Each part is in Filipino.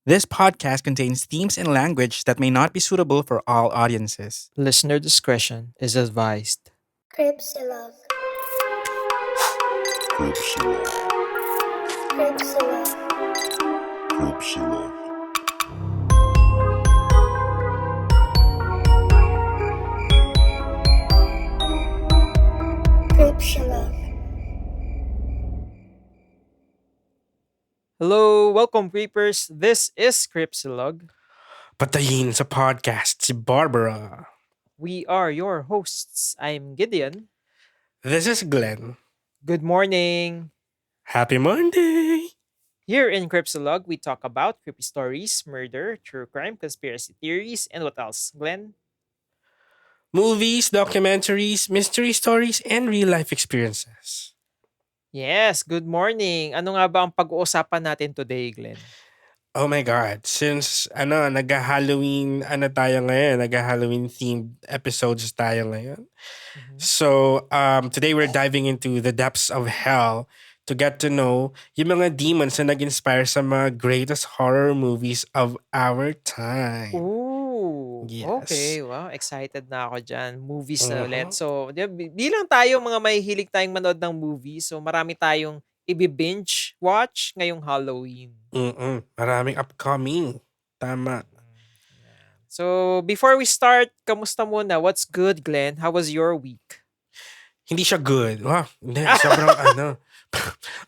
This podcast contains themes and language that may not be suitable for all audiences. Listener discretion is advised. Cripsilog. Cripsilog. Cripsilog. Hello, welcome creepers. This is Cripsilog. Patayin sa podcast si Barbara. We are your hosts. I'm Gideon. This is Glenn. Good morning. Happy Monday! Here in Cripsilog, we talk about creepy stories, murder, true crime, conspiracy theories, and what else, Glenn? Movies, documentaries, mystery stories, and real-life experiences. Yes, good morning. Ano nga ba ang pag-uusapan natin today, Glenn? Oh my God. Since nag-Halloween, nag-Halloween themed episodes tayo ngayon. Mhm. So, today we're diving into the depths of hell to get to know yung mga demons na nag-inspire sa mga greatest horror movies of our time. Ooh, Yes. okay. Wow, excited na ako dyan. Movies na Mhm. ulit. So, bilang tayo mga mahihilig tayong manood ng movie, so marami tayong i-binge watch ngayong Halloween. Maraming upcoming. Tama. Yan. So, before we start, kamusta muna? What's good, Glenn? How was your week? Hindi siya good. Wow, hindi. Sobrang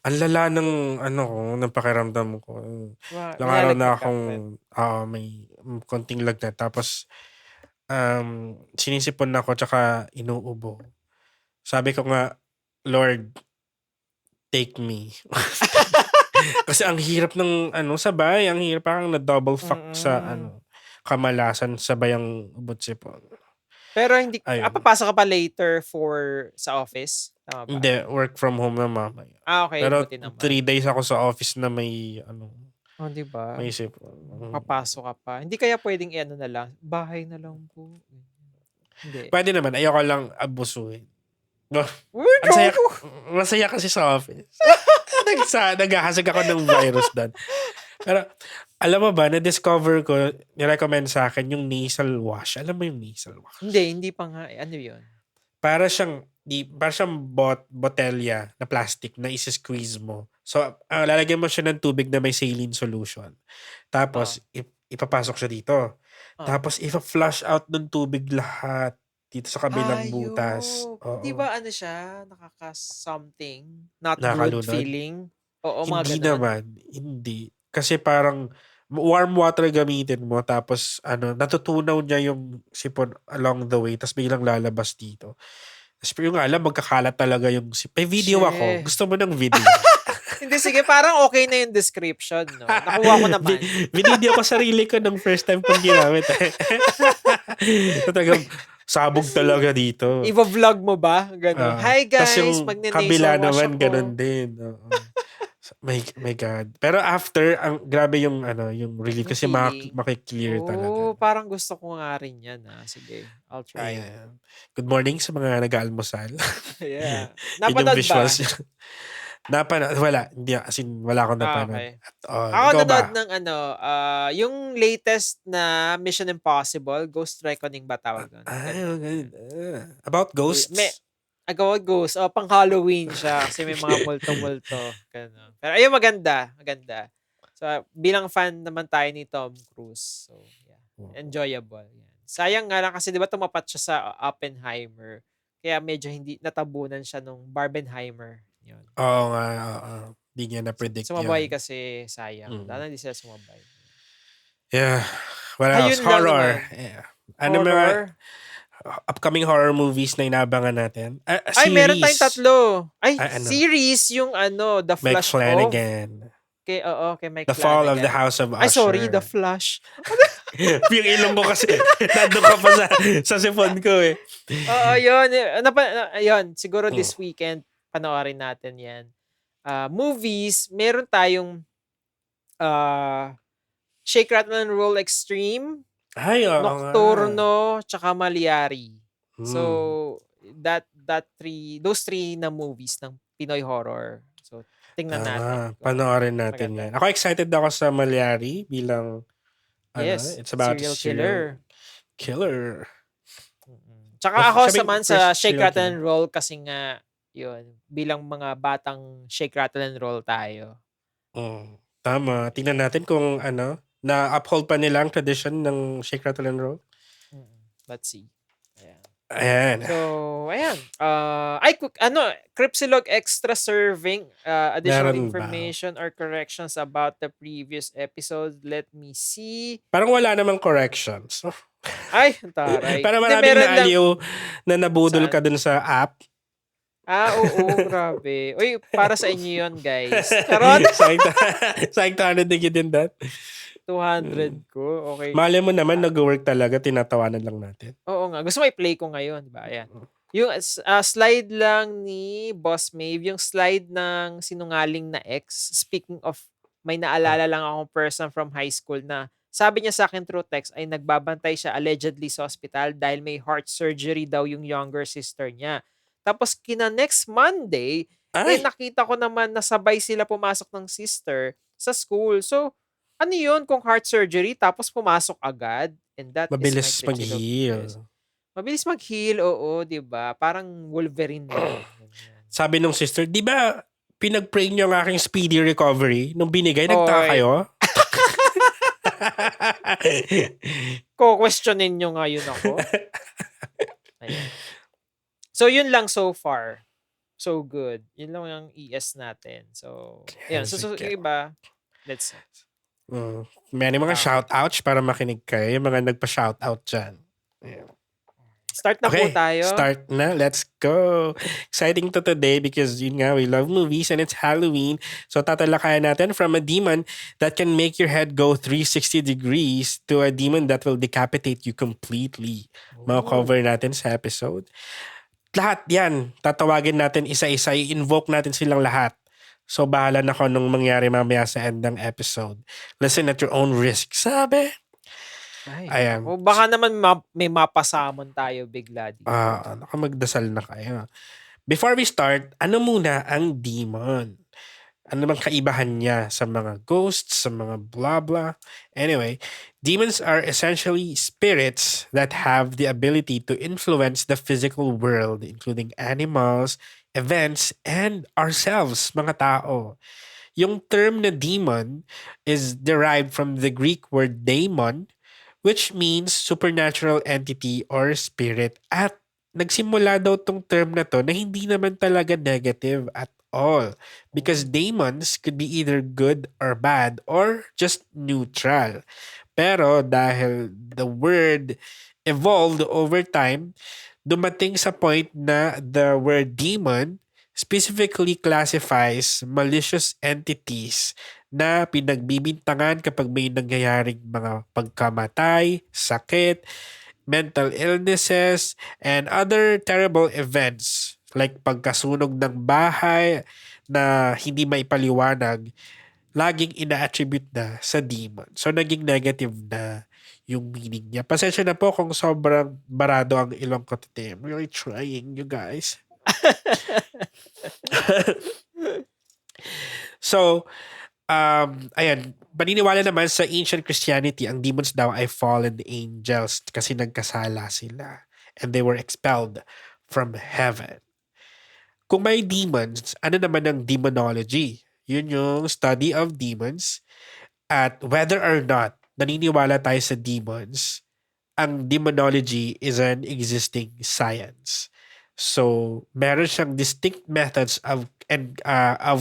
ang lala ng pakiramdam ko. Ilang araw na akong may konting lagnat. Tapos, sinisipon ako tsaka inuubo. Sabi ko nga, Lord, take me. Kasi ang hirap ng sabay. Ang hirap parang na-double fuck sa kamalasan sabay ang ubot-sipon. Pero hindi, Ayun. papasok ka pa later sa office? Tama ba? Hindi, work from home na mamaya. Okay, Pero buti naman. 3 days ako sa office na may Oh, di ba? may sip. Papasok ka pa. Hindi kaya pwedeng na lang, bahay na lang po. Hindi. Pwede naman, ayoko lang abusuhin. No, Uy, masaya kasi sa office. Naghahasag ako ng virus doon. Pero, alam mo ba, na-discover ko, nirecommend sa akin yung nasal wash. Alam mo yung nasal wash? Hindi pa nga. Ano yun? Para siyang botelya na plastic na isi-squeeze mo. So, lalagyan mo siya ng tubig na may saline solution. Tapos, ipapasok siya dito. Tapos, ipa-flush out ng tubig lahat dito sa kabilang butas. Di ba ano siya? Nakaka-something? Not Nakakalunod? good feeling? Oo, mga Hindi ganun. naman. Hindi. Kasi parang warm water gamitin mo tapos natutunaw niya yung sipon along the way tapos biglang lalabas dito. Tapos yung alam, magkakalat talaga yung sipon. May video Shit. ako. Gusto mo ng video? Hindi, sige. Parang okay na yung description, no? Nakuha ko naman. Video ko sarili ko nung first time kong ginamit. Talagang sabog talaga dito. I-vlog mo ba? Ganun. Hi guys, Tas yung magne-nasal kabila wash naman, ako. ganun din. Oo. My God. Pero after, grabe yung yung relief kasi Yung feeling. makiklear talaga. Oo, parang gusto ko nga rin yan. Sige, I'll try. Ayan. Good morning sa mga nag-aalmusal. Yeah. Yun yung Napanood ba? visuals. Wala. Hindi, as in, wala akong napanood. Okay. At all. Ako Ikaw ba? nanood ng yung latest na Mission Impossible, Ghost Reckoning ba tawag doon? About ghosts? About Ghost. Pang Halloween siya kasi may mga multo-multo. Ganun. Pero ayun, maganda. Maganda. So, bilang fan naman tayo ni Tom Cruise. So, yeah. Enjoyable. Yan. Sayang nga lang kasi di ba tumapat siya sa Oppenheimer. Kaya medyo hindi natabunan siya nung Barbenheimer. Yun. Oo nga. Hindi niya na-predict Sumabay yun. kasi sayang. Sana hindi sila sumabay. Yeah. What else? Ayun lang Horror. naman. Yeah. Ano mga Horror. upcoming horror movies na inabangan natin? Ay, meron tayong tatlo. Ay, Ay, ano? series yung The Mike Flash of. Flanagan. Kay Mike The Fall of Flanagan. the House of Usher. Ay, sorry, The Flash. Yung ilong ko kasi nandun ka pa sa sipon ko eh. Oo, yun. Ayun, siguro this weekend, panoorin natin yan. Movies, meron tayong Shake, Rattle, and Roll Extreme, Ay, oo nga. Nocturno, tsaka Maliari. So, those three na movies ng Pinoy horror. So, Tingnan natin. Panoorin natin Maganda. yan. Ako excited ako sa Malyari bilang Yes, it's about serial a serial killer. killer. Tsaka ako Sabi, sa first Shake, serial Rattle, killer. and Roll kasi nga, yun, bilang mga batang Shake, Rattle, and Roll tayo. Tama. Tingnan natin kung na-uphold pa nila ang tradition ng Shake, Rattle, and Roll. Let's see. Ayan. So, ayan. Cripsilog extra serving, additional Meron ba? information or corrections about the previous episode. Let me see. Parang wala namang corrections. Ay, taray. Pero Hindi, maraming meron lang. naaliw na nabudol Saan? ka dun sa app. Oo, grabe. Uy, para sa inyo yun, guys. Charot! Sayang 200 na din that. 200 ko. Okay. Mali mo naman, nag-work talaga. Tinatawanan lang natin. Oo nga. Gusto mo i-play ko ngayon, diba? Ayan. Yung slide lang ni Boss Maeve, yung slide ng sinungaling na ex. Speaking of, may naalala lang akong person from high school na sabi niya sa akin through text ay nagbabantay siya allegedly sa hospital dahil may heart surgery daw yung younger sister niya. Tapos next Monday, nakita ko naman na sabay sila pumasok ng sister sa school. So, ano yun kung heart surgery tapos pumasok agad? And that Mabilis is my critical mag-heal. yes. Mabilis mag-heal, oo, di ba? Parang Wolverine. Sabi nung sister, di ba pinag-pray niyo ang aking speedy recovery? Nung binigay, nagtaka kayo? Ko-questionin nyo nga yun ako. Ayan. So, yun lang so far. So good. Yun lang yung ES natin. So, yun. So yung iba, let's see. May mga shoutouts para makinig kayo. Yung mga nagpa-shoutout dyan. Yeah. Start na po tayo. Start na. Let's go. Exciting to today because yun nga, we love movies and it's Halloween. So tatalakayan natin from a demon that can make your head go 360 degrees to a demon that will decapitate you completely. Cover natin sa episode. Lahat yan, tatawagin natin isa-isa. I-invoke natin silang lahat. So bahala na kung anong mangyari mamaya sa end ng episode. Listen at your own risk. Sabi? Ayan. O baka naman may mapasamon tayo bigla dito. Magdasal na kayo. Before we start, ano muna ang demon? Ano bang kaibahan niya sa mga ghosts, sa mga blah blah? Anyway, demons are essentially spirits that have the ability to influence the physical world, including animals, events, and ourselves, mga tao. Yung term na demon is derived from the Greek word daemon, which means supernatural entity or spirit. At nagsimula daw tong term na to na hindi naman talaga negative at all. Because daemons could be either good or bad or just neutral. Pero dahil the word evolved over time, dumating sa point na the word demon specifically classifies malicious entities na pinagbibintangan kapag may nangyayaring mga pagkamatay, sakit, mental illnesses, and other terrible events like pagkasunog ng bahay na hindi maipaliwanag, laging ina-attribute na sa demon. So, naging negative na yung meaning niya. Pasensya na po kung sobrang barado ang ilong ko today. I'm really trying, you guys. So, ayan, paniniwala naman sa ancient Christianity, ang demons daw ay fallen angels kasi nagkasala sila and they were expelled from heaven. Kung may demons, ano naman ang demonology? Yun yung study of demons at whether or not naniniwala tayo sa demons, ang demonology is an existing science. So, meron siyang distinct methods of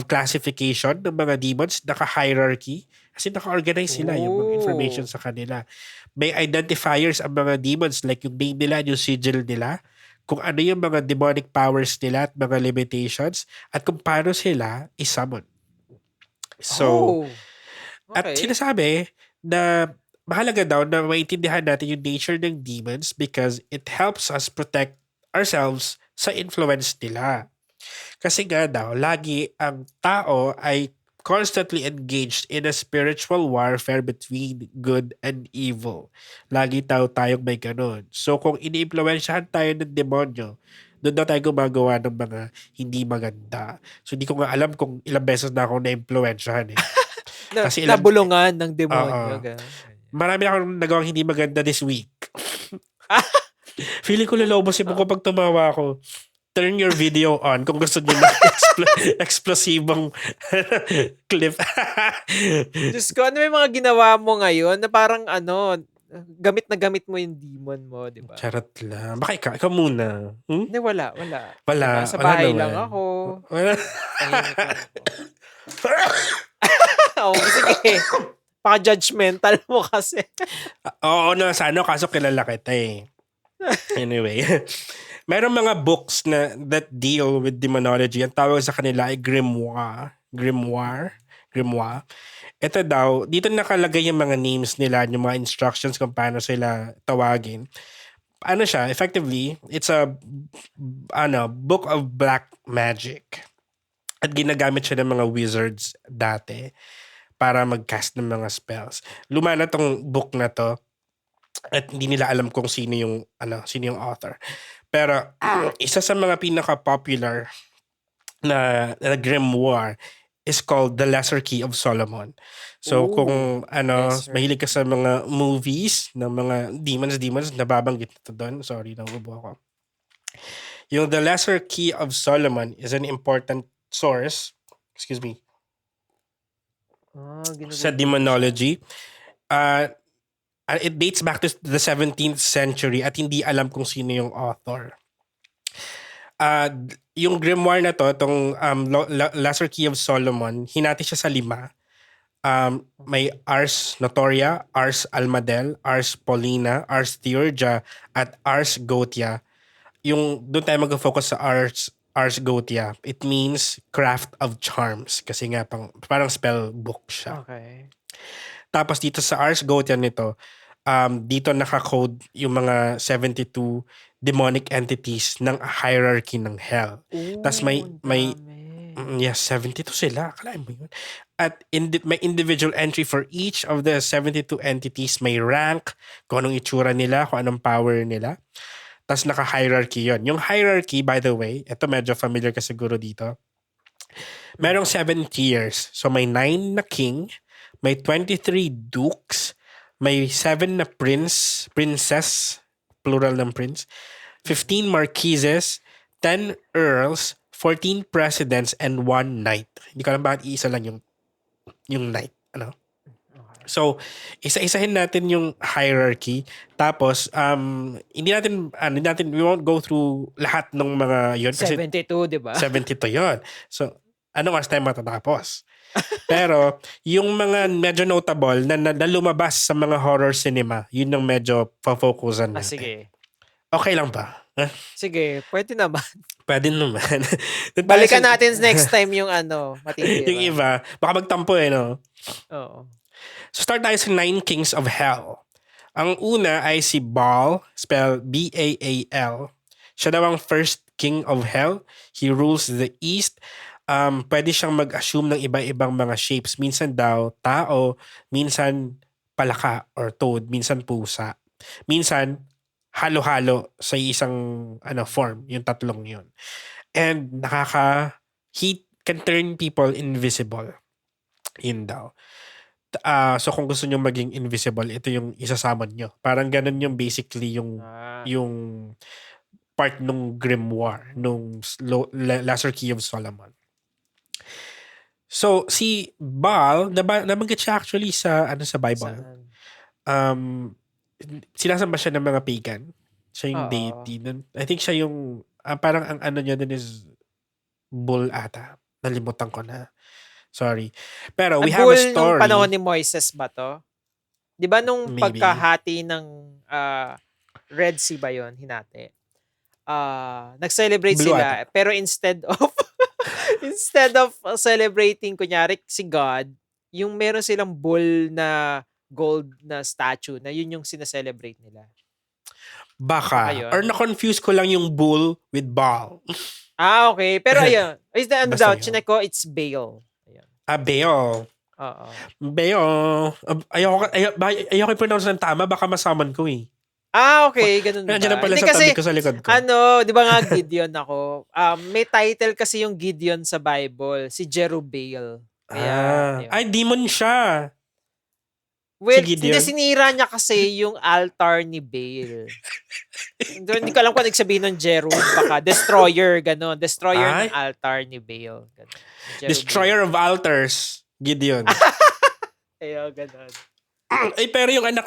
classification ng mga demons, naka-hierarchy, kasi naka-organize sila yung mga information sa kanila. May identifiers ang mga demons, like yung name nila, yung sigil nila, kung ano yung mga demonic powers nila at mga limitations, at kung paano sila i-summon. So, at sinasabi na mahalaga daw na maintindihan natin yung nature ng demons because it helps us protect ourselves sa influence nila. Kasi nga daw, lagi ang tao ay constantly engaged in a spiritual warfare between good and evil. Lagi tayong may ganun. So kung ini-impluwensyahan tayo ng demonyo, Doon na tayo gumagawa ng mga hindi maganda. So, hindi ko nga alam kung ilang beses na ako na-influensyahan eh. Kasi Nabulungan ng demonyo. Oo. Ganun. Marami akong nagawang hindi maganda this week. Feeling ko lalobosin mo ko pag tumawa ako. Turn your video on kung gusto niyo ng explosibong clip. Diyos ko, ano yung mga ginawa mo ngayon na parang gamit na gamit mo yung demon mo, di ba? Charot lang. Baka ikaw muna. Hindi, wala. Wala. Diba? Sa Wala bahay naman. lang ako. Wala. Tahimik lang ako. Oo, sige. Paka-judgmental mo kasi. Oo na, sa kaso kilala kita eh. Anyway. Merong mga books that deal with demonology. Ang tawag sa kanila ay grimoire. Ito daw, dito nakalagay yung mga names nila, yung mga instructions kung paano sila tawagin. Ano siya, effectively, it's a book of black magic. At ginagamit siya ng mga wizards dati para mag-cast ng mga spells. Luma na tong book na to at hindi nila alam kung sino yung author. Pero isa sa mga pinaka-popular na grimoire is called The Lesser Key of Solomon. So Ooh, kung lesser. mahilig ka sa mga movies ng mga demons, nababanggit na to doon. Sorry, nauubo ako. Yung The Lesser Key of Solomon is an important source, sa demonology. It dates back to the 17th century at hindi alam kung sino yung author. Yung grimoire na to, itong Lesser Key of Solomon, hinati siya sa 5. May Ars Notoria, Ars Almadel, Ars Paulina, Ars Theurgia, at Ars Gotia. Yung doon tayo mag-focus sa Ars Gotia. It means craft of charms. Kasi nga parang spell book siya. Okay. Tapos dito sa Ars Gotia nito, dito naka-code yung mga 72 demonic entities ng hierarchy ng hell. Tapos may 72 sila. Akalain mo yun. At may individual entry for each of the 72 entities. May rank, kung anong itsura nila, kung anong power nila. Tapos naka-hierarchy yun. Yung hierarchy, by the way, ito medyo familiar ka siguro dito. Merong 7 tiers. So may 9 na king, may 23 dukes, may 7 na princess, plural ng prince, 15 marquises, 10 earls, 14 presidents, and 1 knight. Hindi ko alam bakit isa lang yung knight. So, isa-isahin natin yung hierarchy. Tapos, hindi natin, we won't go through lahat ng mga yun. Kasi 72, di ba? 72 yun. So, anong oras tayo matatapos? Pero, yung mga medyo notable na lumabas sa mga horror cinema, yun yung medyo pa-focusan natin. Sige. Okay lang ba? Sige, pwede naman. Pwede naman. Balikan natin next time yung matitira. Yung iba, baka magtampo no? Oo. So start tayo sa 9 Kings of Hell. Ang una ay si Baal, spelled B-A-A-L. Siya daw ang first king of hell. He rules the east. Pwede siyang mag-assume ng iba-ibang mga shapes. Minsan daw, tao. Minsan, palaka or toad. Minsan, pusa. Minsan, halo-halo sa isang form. Yung tatlong yun. And he can turn people invisible. Yun daw. So kung gusto nyo maging invisible, ito yung isasamon nyo. Parang ganun yung basically yung part nung grimoire, nung Lesser Key of Solomon. So si Baal, nabanggit siya actually sa Bible. Sinasamba siya ng mga pagan. Siya yung deity. I think siya yung parang ang niya din is bull ata. Nalimutan ko na. Sorry. Pero we have a story. Nung panahon ni Moises ba to? Di ba nung Maybe. pagkahati ng Red Sea ba yun, hinati? Nag-celebrate Blue sila. Pero instead of celebrating, kunyari, si God, yung meron silang bull na gold na statue na yun yung sinaselebrate nila. Baka. Ayun. Or na-confuse ko lang yung bull with Baal. Okay. Pero ayun. Is the Basta yun. chinek ko, it's Baal. Baal. Oo. Baal. Ayoko i-pronounce ng tama, baka masaman ko eh. Okay, ganun ba? Nandiyan na pala Hindi sa kasi, tabi ko sa likod ko. di ba nga Gideon ako? May title kasi yung Gideon sa Bible, si Jerubbaal. Kaya, ayun. Ay, demon siya. Well, si hindi Gideon. sinira niya kasi yung altar ni Baal. Hindi ko alam kung ano sabihin ng Jeru. Baka destroyer, gano'n. Destroyer Ay. ng altar ni Baal. Ganun. Jerubbaal. Destroyer of altars. Gideon. Ayun, gano'n. Ay, pero yung anak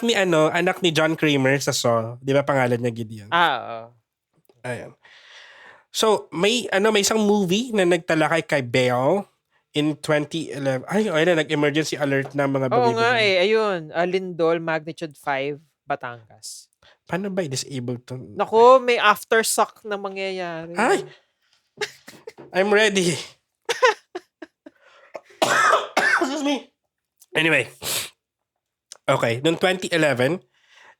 ni John Kramer sa Saw, di ba pangalan niya Gideon? Oo. Ayan. So, may isang movie na nagtalakay kay Baal in 2011. Ay, nag-emergency alert na mga Oo baby. nga ayun. Lindol, magnitude 5, Batangas. Paano ba i-disable to? Naku, may aftershock na mangyayari. Ay! I'm ready. Excuse me. Anyway. Okay, noong 2011,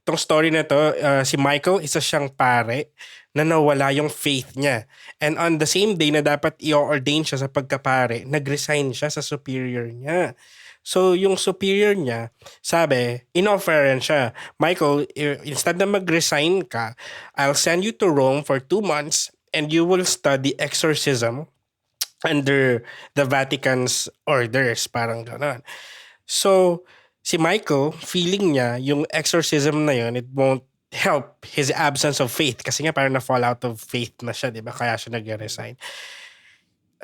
itong story na to, si Michael, isa siyang pare na nawala yung faith niya. And on the same day na dapat i-ordain siya sa pagkapare, nag-resign siya sa superior niya. So, yung superior niya, sabi, in-offeran siya, Michael, instead na mag-resign ka, I'll send you to Rome for 2 months and you will study exorcism under the Vatican's orders. Parang gano'n. So, si Michael, feeling niya, yung exorcism na yun, it won't help his absence of faith. Kasi nga parang na-fall out of faith na siya, di ba? Kaya siya nag-resign.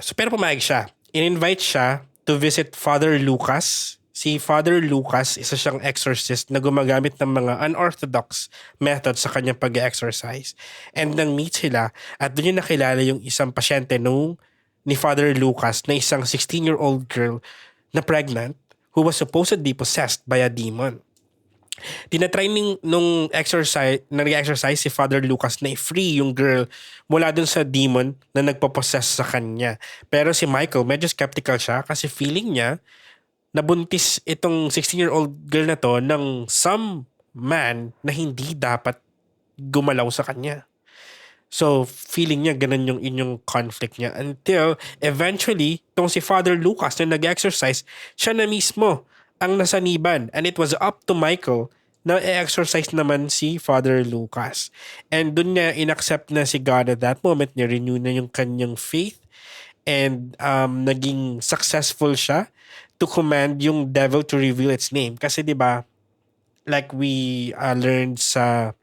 So, pero pumayag siya. In-invite siya to visit Father Lucas. Si Father Lucas, isa siyang exorcist na gumagamit ng mga unorthodox methods sa kanyang pag-exorcise. And nang meet sila, at doon yung nakilala yung isang pasyente ni Father Lucas na isang 16-year-old girl na pregnant who was supposedly possessed by a demon. Tinatry nung nag-exercise si Father Lucas na i-free yung girl mula dun sa demon na nagpo-possess sa kanya. Pero si Michael, medyo skeptical siya kasi feeling niya nabuntis itong 16-year-old girl na to ng some man na hindi dapat gumalaw sa kanya. So, feeling niya ganun yung inyong conflict niya until eventually, tong si Father Lucas na nag-exercise, siya na mismo ang nasaniban. And it was up to Michael na i-exercise naman si Father Lucas. And dun niya inaccept na si God at that moment, niya renew na yung kanyang faith and naging successful siya to command yung devil to reveal its name. Kasi 'di ba, like we learned sa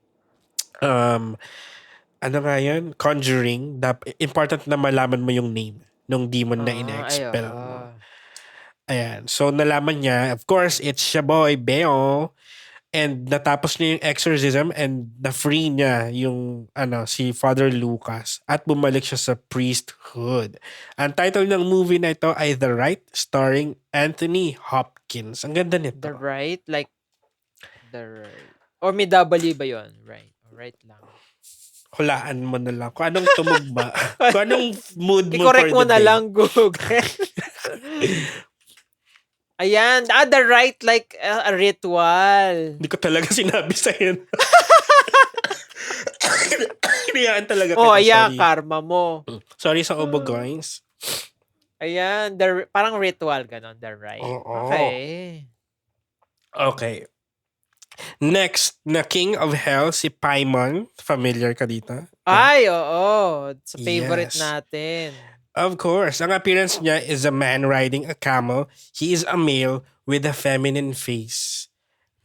ano nga yan? Conjuring. Important na malaman mo yung name nung demon na in-expel mo. Ayan. So, nalaman niya, of course, it's siya boy, Beo. And natapos niya yung exorcism and na-free niya yung si Father Lucas at bumalik siya sa priesthood. Ang title ng movie na ito ay The Rite, starring Anthony Hopkins. Ang ganda nito. The Rite? Like, The Rite. Or may W ba yun? Right. Right lang. Hulaan mo na lang. Kung anong tumugba. Kung anong mood mo I-correct for mo the na day. lang, Google. Ayan. The Rite, like a ritual. Hindi ko talaga sinabi sa'yo. Hinayaan talaga Oh, kita. ayan, Sorry. karma mo. Sorry sa ubo, guys. Ayan, parang ritual, ganon, The Rite. Oo. Okay. Okay. Next, na King of Hell, si Paimon. Familiar ka dito? Ay, oo. Sa favorite Yes. natin. Of course. Ang appearance niya is a man riding a camel. He is a male with a feminine face.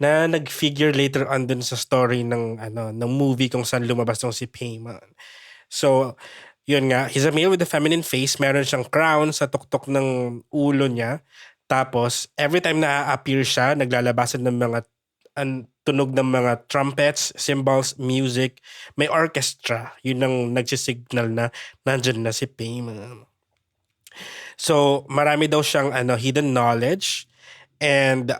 Na nag-figure later on dun sa story ng movie kung saan lumabas tong si Paimon. So, yun nga, he's a male with a feminine face. Meron siyang crown sa tuktok ng ulo niya. Tapos, every time na appear siya, naglalabasan ng mga tunog ng mga trumpets, cymbals, music. May orchestra. Yun ang nagsisignal na nandyan na si Paimon. So, marami daw siyang hidden knowledge and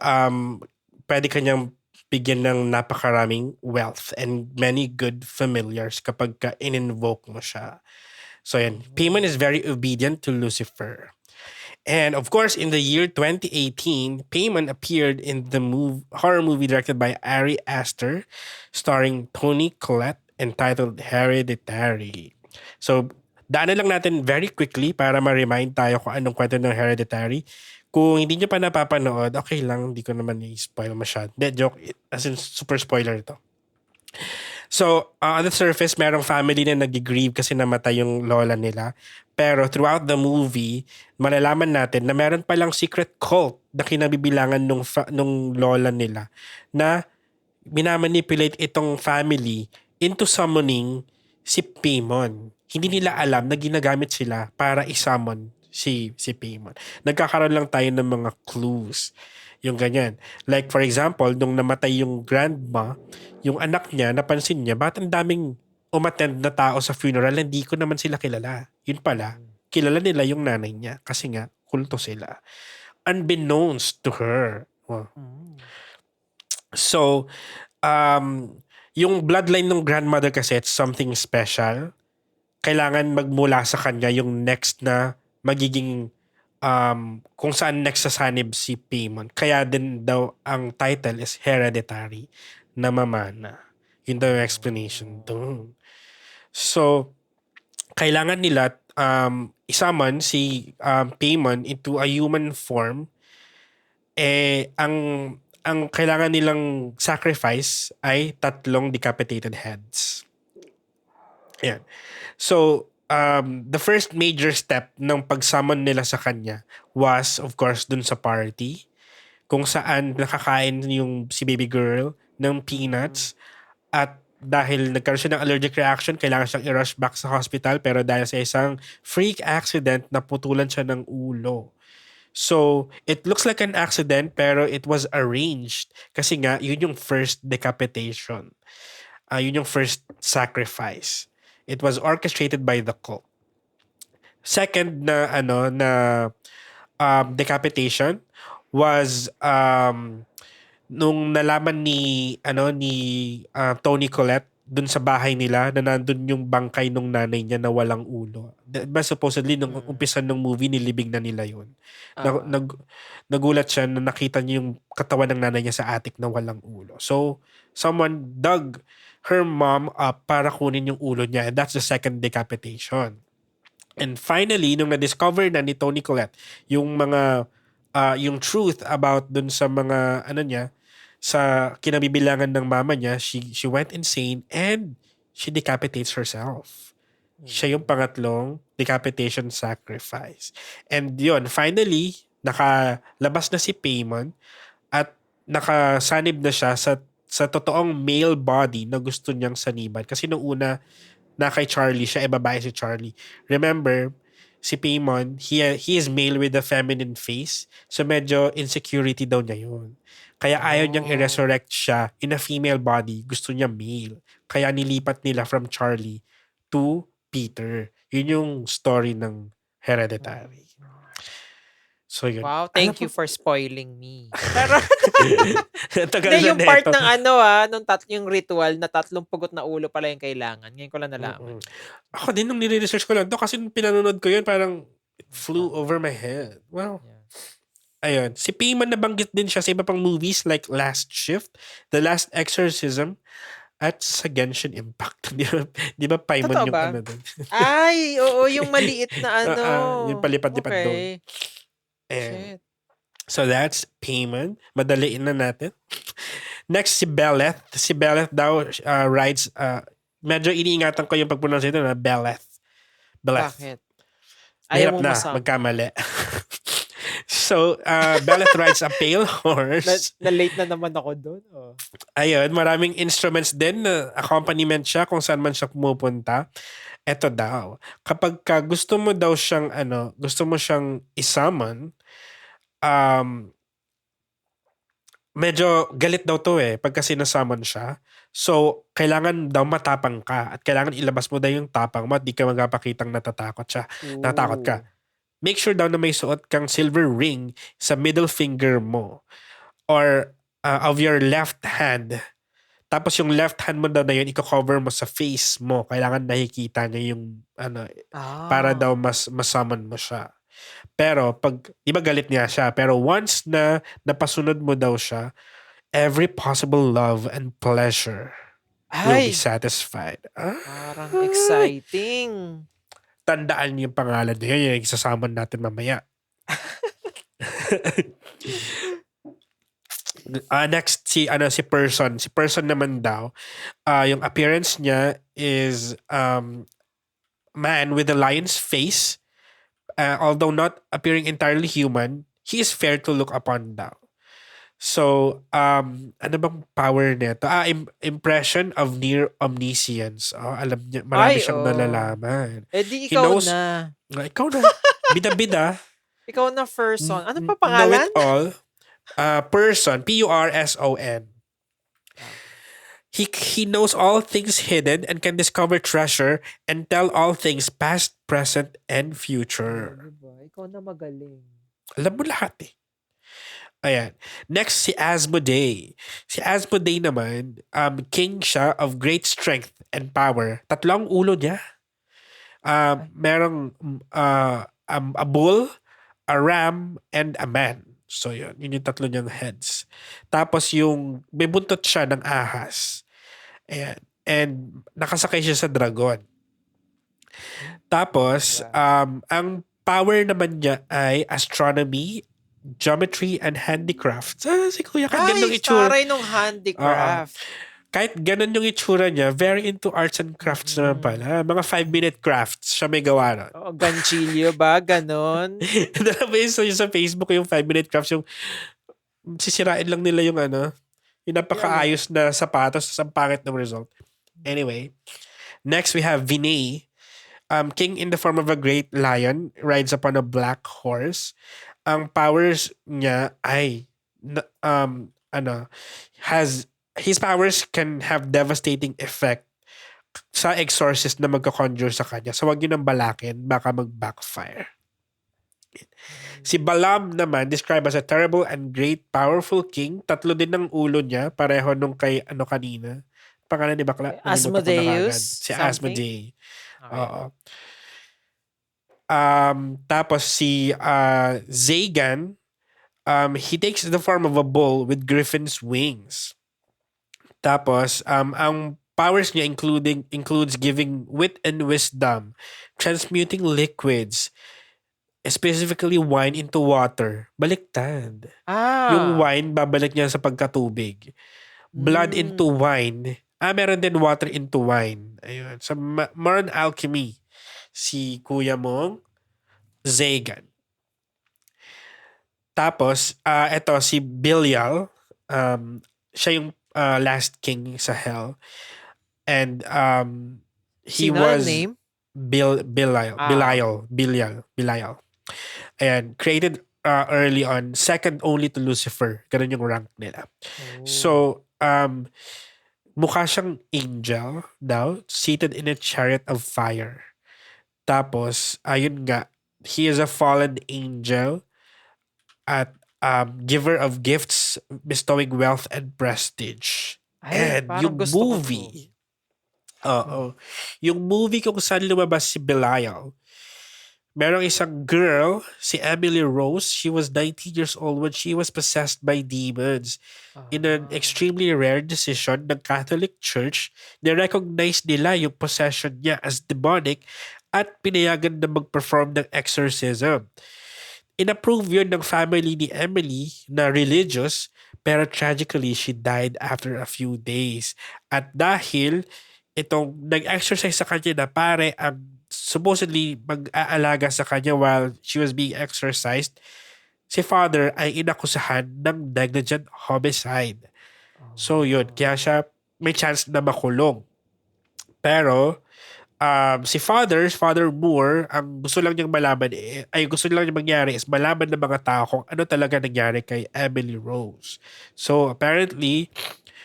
pwede kanyang bigyan ng napakaraming wealth and many good familiars kapag in-invoke mo siya. So, yan. Paimon is very obedient to Lucifer. And of course, in the year 2018, Paimon appeared in the horror movie directed by Ari Aster, starring Toni Collette, entitled Hereditary. So, daanan lang natin very quickly para ma-remind tayo kung anong kwento ng Hereditary. Kung hindi nyo pa napapanood, okay lang, hindi ko naman i-spoil masyado. Joke, as in super spoiler ito. So, on the surface, merong family na nag-grieve kasi namatay yung lola nila. Pero throughout the movie, malalaman natin na meron palang secret cult na kinabibilangan nung lola nila na minamanipulate itong family into summoning si Paimon. Hindi nila alam na ginagamit sila para i-summon si Paimon. Nagkakaroon lang tayo ng mga clues. Yung ganyan. Like for example, nung namatay yung grandma, yung anak niya, napansin niya, ba't ang daming umattend na tao sa funeral, hindi ko naman sila kilala. Yun pala, kilala nila yung nanay niya kasi nga, kulto sila. Unbeknownst to her. Wow. So, yung bloodline ng grandmother kasi, it's something special. Kailangan magmula sa kanya yung next na magiging kung saan next sasanib si Paimon. Kaya din daw ang title is Hereditary na mamana. Yun daw yung explanation doon. So, kailangan nila isummon si Paimon into a human form. Ang kailangan nilang sacrifice ay 3 decapitated heads. Ayan. So, the first major step ng pag-summon nila sa kanya was, of course, dun sa party kung saan nakakain yung si baby girl ng peanuts at dahil nagkaroon siya ng allergic reaction, kailangan siyang i-rush back sa hospital pero dahil sa isang freak accident, naputulan siya ng ulo. So, it looks like an accident pero it was arranged kasi nga, yun yung first decapitation. Yun yung first sacrifice. It was orchestrated by the cult. Second na decapitation was nung nalaman ni Toni Collette dun sa bahay nila na nandun yung bangkay nung nanay niya na walang ulo. Diba supposedly nung umpisa ng movie nilibing na nila yun. Nagulat siya na nakita niya yung katawan ng nanay niya sa attic na walang ulo. So someone dug her mom up para kunin yung ulo niya, and that's the second decapitation. And finally, nung na-discover na ni Toni Collette yung mga yung truth about dun sa mga niya, sa kinabibilangan ng mama niya, she went insane and she decapitates herself. Siya yung pangatlong decapitation sacrifice. And yun, finally, nakalabas na si Paimon at nakasanib na siya sa totoong male body na gusto niyang saniban. Kasi nung una, na kay Charlie siya, babae si Charlie. Remember, si Paimon, he is male with a feminine face. So medyo insecurity daw niya yun. Kaya ayaw niyang i-resurrect siya in a female body. Gusto niya male. Kaya nilipat nila from Charlie to Peter. Yun yung story ng Hereditary. So yun. Wow, thank you for spoiling me. Pero, Tagal hindi, na yung part neto. ng nung yung ritual na 3 pugot na ulo pala yung kailangan. Ngayon ko lang nalaman. Ako din nung nire-research ko lang to kasi nung pinanonood ko yun parang it flew over my head. Wow. Yeah. Ayun. Si Paimon nabanggit din siya sa iba pang movies like Last Shift, The Last Exorcism, at sa Genshin Impact. Di ba Paimon Totoo yung ba? doon? Ay, oo, yung maliit na Yung palipad-lipad doon. Okay. And, Shit. so that's Paimon. Madaliin na natin. Next, si Beleth. Si Beleth daw rides, medyo iniingatan ko yung pag-pronounce ito na Beleth. Bakit? Ayaw Mahirap mo na masama. magkamali. So, Beleth rides a pale horse. Na-late na naman ako doon. Oh. Ayun, maraming instruments din na accompaniment siya kung saan man siya pumupunta. Eto daw, kapag gusto mo daw siyang gusto mo siyang i-summon, medyo galit daw to pagka sinasummon siya. So, kailangan daw matapang ka at kailangan ilabas mo daw yung tapang mo at di ka magpapakitang natatakot siya. Natakot ka. Make sure daw na may suot kang silver ring sa middle finger mo or of your left hand. Tapos yung left hand mo daw na yun, i-cover mo sa face mo. Kailangan nakikita niya yung para daw mas summon mo siya. Pero di ba galit niya siya? Pero once na napasunod mo daw siya, every possible love and pleasure will be Ay, satisfied. parang exciting. Tandaan niyo yung pangalan niya. Yun yung isasamon natin mamaya. Next, si Person. Si Person naman daw, yung appearance niya is man with a lion's face. Although not appearing entirely human, he is fair to look upon daw. So, ano bang power nito? Impression of near omniscience. Alam niya, marami Ay, siyang oo. nalalaman. Eh di He ikaw knows- na. Ikaw na. Bida-bida. Ikaw na person. Ano pa Know pangalan? it all. Person. Person. He knows all things hidden and can discover treasure and tell all things past, present, and future. Diba? Ikaw na magaling. Alam mo lahat eh. Ayan. Next, si Asmodee. Si Asmodee naman, king siya of great strength and power. Tatlong ulo niya. Merong a bull, a ram, and a man. So yun yung tatlo niyang heads. Tapos yung may buntot siya ng ahas. Ayan. And nakasakay siya sa dragon. Tapos, ang power naman niya ay astronomy, geometry, and handicraft. Si Kuya, kahit ganun yung itsura. taray nung handicraft. Kahit ganun yung itsura niya, very into arts and crafts naman pala. Mga 5-minute crafts siya may gawa nun. Oo, ganchilyo ba? Ganon? Based yung sa Facebook, yung 5-minute crafts, yung sisirain lang nila yung yung napakaayos na sapatos sa pangit ng result. Anyway, next we have Vinay. King in the form of a great lion, rides upon a black horse. Ang powers niya ay his powers can have devastating effect sa exorcist na magka-conjure sa kanya. So wag yun ang balakin, baka mag-backfire. Si Balaam naman, described as a terrible and great powerful king. Tatlo din ng ulo niya, pareho nung kay kanina. Pangalan ni bakla? Asmodeus? Si Something? Asmodee. Okay. Oo. Tapos si Zagan, he takes the form of a bull with griffin's wings. Tapos, ang powers niya includes giving wit and wisdom, transmuting liquids, specifically wine into water. Baliktad. Yung wine, babalik niya sa pagkatubig. Blood into wine. Meron din water into wine. Ayun. So, more on alchemy. Si kuya mong Zagan. Tapos, eto si Belial. Siya yung last king sa hell. And he Sino was ang name? Belial. Ayan, created early on, second only to Lucifer. Ganun yung rank nila. So, mukha siyang angel daw, seated in a chariot of fire. Tapos, ayun nga, he is a fallen angel at giver of gifts, bestowing wealth and prestige. Ay, And parang yung gusto ko movie, yung movie kung saan lumabas si Belial, merong isang girl, si Emily Rose. She was 19 years old when she was possessed by demons. In an extremely rare decision ng Catholic Church, ni-recognize nila yung possession niya as demonic at pinayagan na mag-perform ng exorcism. Inapprove yun ng family ni Emily na religious, pero tragically, she died after a few days. At dahil itong nag-exercise sa kanya na pare ang supposedly mag-aalaga sa kanya while she was being exorcised, si father ay inakusahan ng negligent homicide. So yun, kaya siya may chance na makulong. Pero si Father Moore, ang gusto lang niyang malaman gusto lang niyang mangyari is malaman ng mga tao kung ano talaga nangyari kay Emily Rose. So apparently,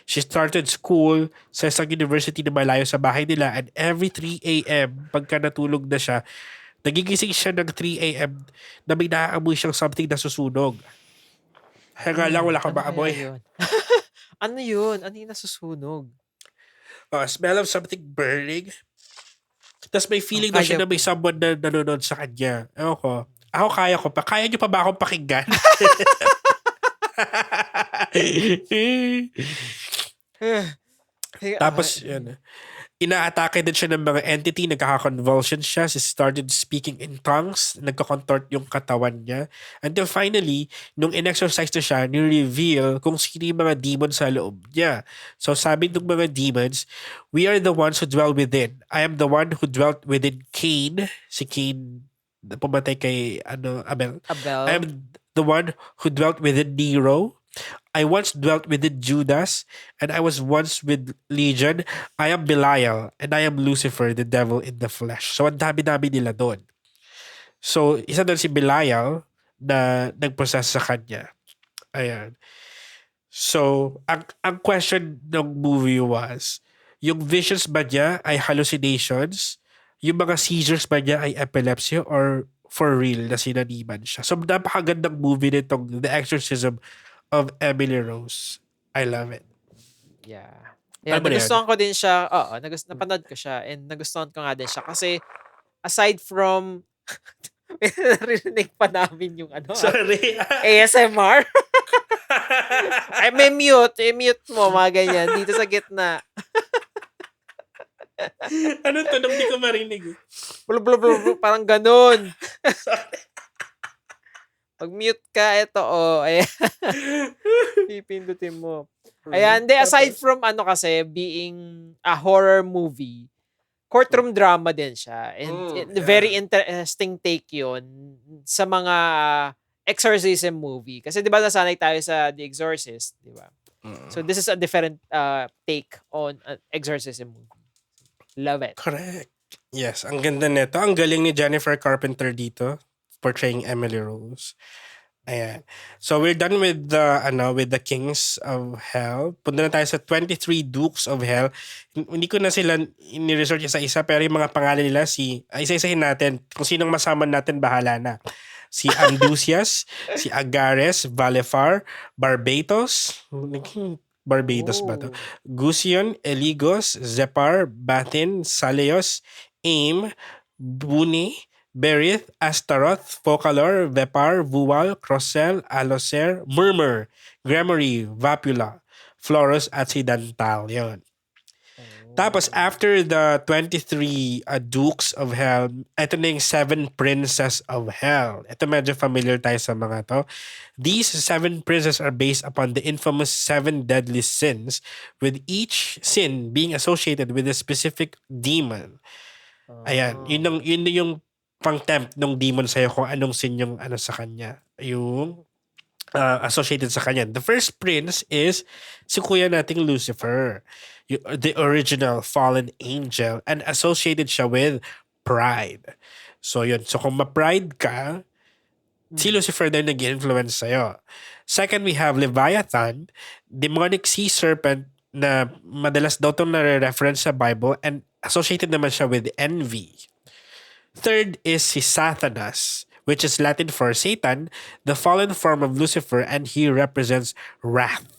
she started school sa isang university na malayo sa bahay nila, and every 3 a.m. pagka natulog na siya, nagigising siya ng 3 a.m. na may naaamoy siyang something na susunog. Kaya nga lang, wala kang maamoy. Yun? Ano yun? Ano yung nasusunog? Smell of something burning. Tapos may feeling na siya na may someone na nanonood sa kanya. Ewan ko. Ako kaya ko pa. Kaya niyo pa ba akong pakinggan? Tapos, yun. Inaatake din siya ng mga entity, nagkaka-convulsion siya, she started speaking in tongues, nagko-contort yung katawan niya. Until finally, nung in-exercise na siya, ni-reveal kung sino yung mga demon sa loob niya. So sabi ng mga demons, we are the ones who dwell within. I am the one who dwelt within Cain. Si Cain, na pumatay kay Abel. I Abel. am the one who dwelt within Nero. I once dwelt within Judas, and I was once with Legion. I am Belial, and I am Lucifer, the devil in the flesh. So, ang dami-dami nila doon. So, isa doon si Belial na nag-process sa kanya. Ayan. So, ang question ng movie was, yung visions ba niya ay hallucinations? Yung mga seizures ba niya ay epilepsy or for real na sinaniman siya? So, napakagandang movie nitong The Exorcism of Emily Rose. I love it. Yeah. Yeah, Ano ba yan? nagustuhan ko din siya. Oo, napanood ko siya and nagustuhan ko nga din siya kasi aside from may narinig pa namin yung Sorry. ASMR. Ay, may mute. I-mute mo, mga ganyan. Dito sa gitna. Ano to? Nung di ko marinig. Blub, blub, blub, blub, parang ganun. Pag mute ka, ito, ayan. Pipindutin mo. Ayan, aside from kasi, being a horror movie, courtroom drama din siya. And very interesting take yun sa mga exorcism movie. Kasi di ba nasanay tayo sa The Exorcist, di ba? So this is a different take on an exorcism movie. Love it. Correct. Yes, ang ganda nito. Ang galing ni Jennifer Carpenter dito portraying Emily Rose. Ayan. So we're done with the Kings of Hell. Punta na tayo sa 23 Dukes of Hell. Hindi ko na sila ni-research isa-isa pero yung mga pangalan nila isa-isahin natin. Kung sinong masama natin bahala na. Si Amdusias, si Agares, Valefar, Barbatos, Barbados ba to? Gusion, Eligos, Zepar, Bathin, Saleos, Aim, Buni, Berith, Astaroth, Focalor, Vepar, Vual, Crossel, Alocer, Murmur, Gremory, Vapula, Floros, at si Dantal. Yun. Tapos, after the 23 Dukes of Hell, ito na yung 7 Princes of Hell. Ito medyo familiar tayo sa mga to. These 7 princes are based upon the infamous 7 deadly sins, with each sin being associated with a specific demon. Ayan. Yun yung pang-tempt ng demon sa'yo kung anong sin yung sa kanya. Yung associated sa kanya. The first prince is si kuya nating Lucifer. The original fallen angel, and associated siya with pride. So yun. So kung ma-pride ka, si Lucifer na nag-influence sa'yo. Second, we have Leviathan, demonic sea serpent na madalas daw itong nare-reference sa Bible and associated naman siya with envy. Third is si Satanas, which is Latin for Satan, the fallen form of Lucifer, and he represents wrath.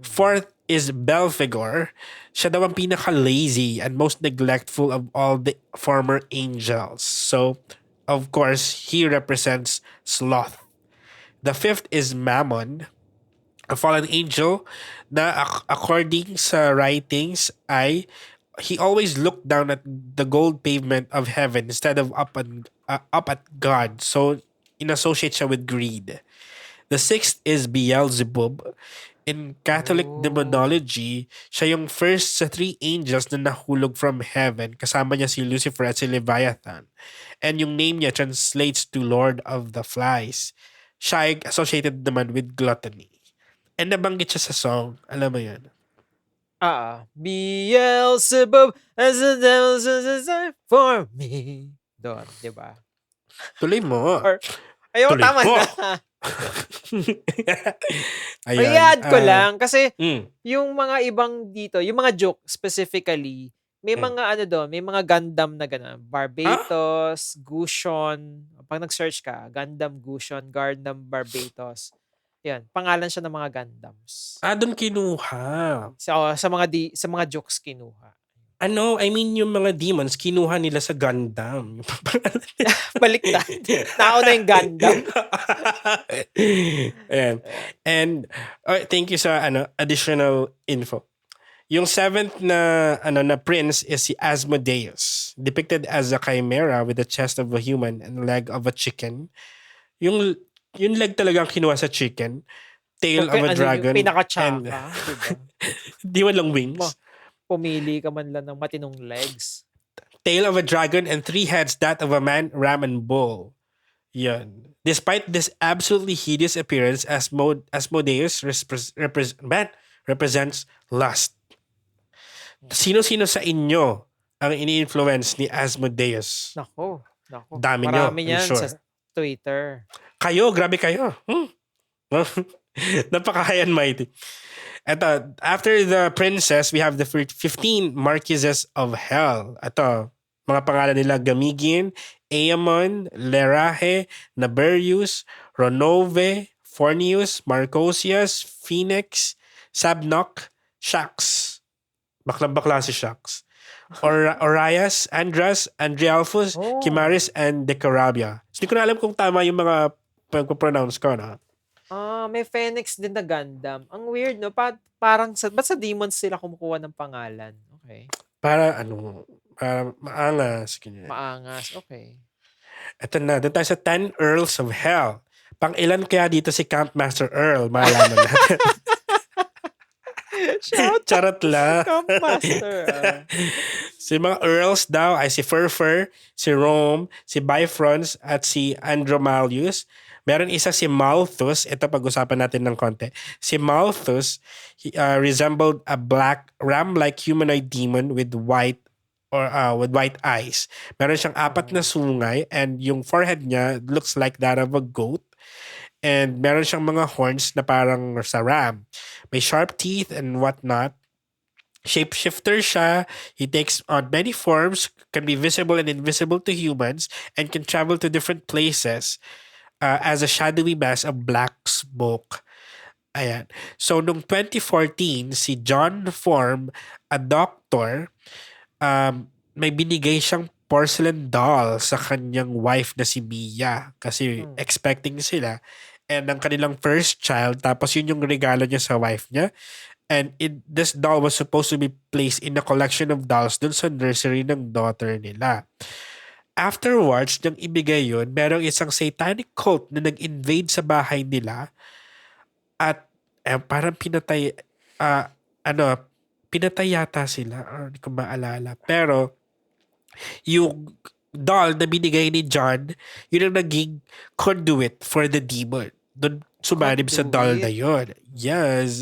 Fourth is Belphegor. Siya daw ang pinaka-lazy and most neglectful of all the former angels. So, of course, he represents sloth. The fifth is Mammon, a fallen angel na according sa writings ay he always looked down at the gold pavement of heaven instead of up at God. So, inassociate siya with greed. The sixth is Beelzebub. In Catholic demonology, siya yung first sa 3 angels na nahulog from heaven. Kasama niya si Lucifer at si Leviathan. And yung name niya translates to Lord of the Flies. Siya ay associated naman with gluttony. And nabanggit siya sa song. Alam mo yun? Beelzebub as the devil's desire for me. Doon, di ba? Tuloy mo. Ayaw, Tuloy tama mo. na. Ayan. I-add ko lang kasi Mm. yung mga ibang dito, yung mga joke specifically, may mga doon, may mga Gundam na gano'n. Barbatos, Gusion. Pag nag-search ka, Gundam, Gusion, Gundam, Barbatos. Yan, pangalan siya ng mga Gundams. Doon kinuha. Sa mga jokes kinuha. I mean yung mga demons, kinuha nila sa Gundam. Baliktad. Tao na yung Gundam. Ayan. And thank you sa additional info. Yung seventh na prince is si Asmodeus, depicted as a chimera with the chest of a human and leg of a chicken. Yung yung leg talagang kinuha sa chicken, tail of a Ano yung dragon, and pinaka-tsaka, di ba? di man lang wings. Pumili ka man lang ng matinong legs. Tail of a dragon and three heads, that of a man, ram, and bull. Yan. Despite this absolutely hideous appearance, Asmodeus represents lust. Sino-sino sa inyo ang ini-influence ni Asmodeus? Nako. Dami nyo, Marami I'm yan sure. sa Twitter. Kayo, grabe kayo. Napaka-high and mighty. Ito, after the princess, we have the 15 marquises of hell. Ito, mga pangalan nila Gamigin, Aemon, Leraje, Naberius, Ronove, Fornius, Marcosius, Phoenix, Sabnok, Shax. Baklang-bakla si Shax. Orias, Andras, Andrialphus, Kimaris, and Decarabia. So, di ko na alam kung tama yung mga pag-pronounce ko, no? May Phoenix din na Gundam. Ang weird, no? Parang, ba't sa demons sila kumukuha ng pangalan? Okay. Para maangas. Ganyan. Maangas, okay. Ito na, doon tayo sa 10 Earls of Hell. Pang ilan kaya dito si Campmaster Earl? Malaman natin. Charot lang. Campmaster. Si mga Earls daw ay si Furfur, si Rome, si Bifrons, at si Andromalius. Meron isa si Malthus. Ito pag-usapan natin ng konti. Si Malthus resembled a black ram-like humanoid demon with white eyes. Meron siyang 4 na sungay and yung forehead niya looks like that of a goat. And meron siyang mga horns na parang sa ram. May sharp teeth and whatnot. Shapeshifter siya. He takes on many forms, can be visible and invisible to humans, and can travel to different places as a shadowy mass of black smoke. Ayan. So, noong 2014, si John Form, a doctor, may binigay siyang porcelain doll sa kanyang wife na si Mia kasi expecting sila and ang kanilang first child, tapos yun yung regalo niya sa wife niya. And this doll was supposed to be placed in a collection of dolls dun sa nursery ng daughter nila. Afterwards, nang ibigay yun, merong isang satanic cult na nag-invade sa bahay nila at parang pinatay yata sila or hindi ko maalala. Pero yung doll na binigay ni John, yun ang naging conduit for the demon. Doon sumanib sa doll na yun. Yes.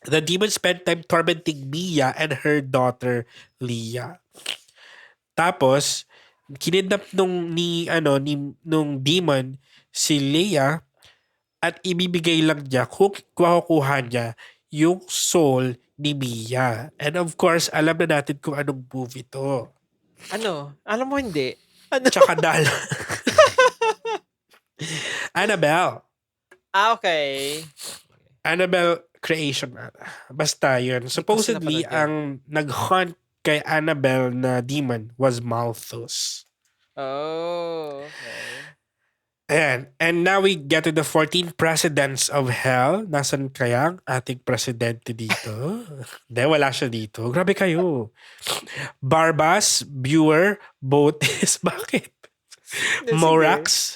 The demon spent time tormenting Mia and her daughter, Leah. Tapos, kinidnap nung demon si Leah at ibibigay lang niya kung kukuha niya yung soul ni Mia. And of course, alam na natin kung anong movie to. Ano? Alam mo hindi? Ano? Tsaka Annabelle. Okay. Annabelle creation. Basta yun. Supposedly, ang nag-hunt kay Annabelle na demon was Malthus. Oh, okay. Ayan. And now we get to the 14 presidents of hell. Nasaan kaya ang ating presidente dito? Hindi, wala siya dito. Grabe kayo. Barbas, Buer, Botis. Bakit? Morax,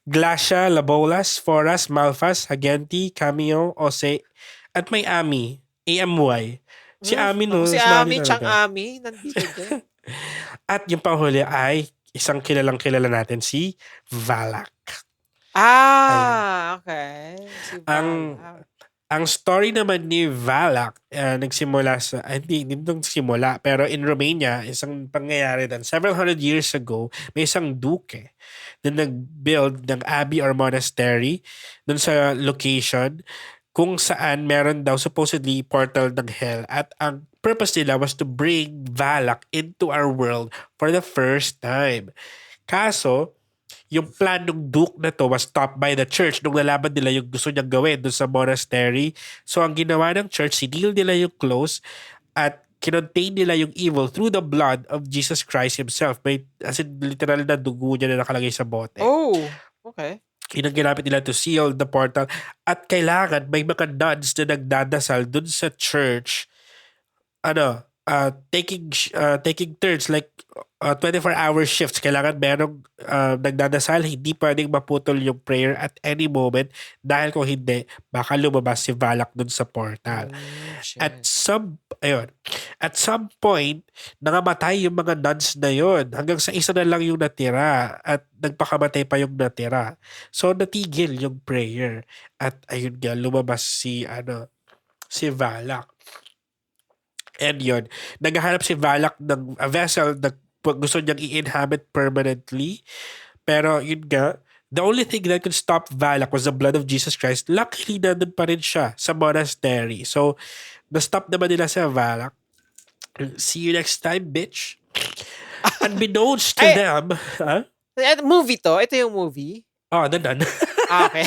Glacia, Labolas, Foras, Malfas, Hagenti, Cameo, Ose, at may Ami. AMY. Si Ami, no? Si Ami, Chang Ami, nandito din. At yung panghuli ay isang kilalang-kilala natin, si Valak. Okay. Si Valak. Ang story naman ni Valak, nagsimula sa, hindi nagsimula, pero in Romania, isang pangyayari din. Several hundred years ago, may isang duke na nag-build ng abbey or monastery dun sa location kung saan meron daw supposedly portal ng hell at ang purpose nila was to bring Valak into our world for the first time. Kaso, yung plan ng Duke na to was stopped by the church nung nalaman nila yung gusto niyang gawin doon sa monastery. So, ang ginawa ng church, sinil nila yung close at kinontain nila yung evil through the blood of Jesus Christ himself. May, as in, literal na dugo niya na nakalagay sa bote. Oh, okay. Yun ang ginamit nila to seal the portal. At kailangan may mga nuns na nagdadasal dun sa church taking turns like 24-hour shifts. Kailangan merong nagdadasal, hindi pwedeng maputol yung prayer at any moment dahil kung hindi, baka lumabas si Valak dun sa portal. At Shit. at some point, nangamatay yung mga nuns na yon hanggang sa isa na lang yung natira at nagpakamatay pa yung natira. So natigil yung prayer at ayun nga lumabas si Valak. And yun, naghahanap si Valak ng a vessel na gusto niyang i-inhabit permanently. Pero yun nga, the only thing that could stop Valak was the blood of Jesus Christ. Luckily, nandun pa rin siya sa monastery. So, na-stop naman nila sa Valak. See you next time, bitch. Unbeknownst to Ay! them. Huh? Movie to? Ito yung movie? Oh, nandun. Okay.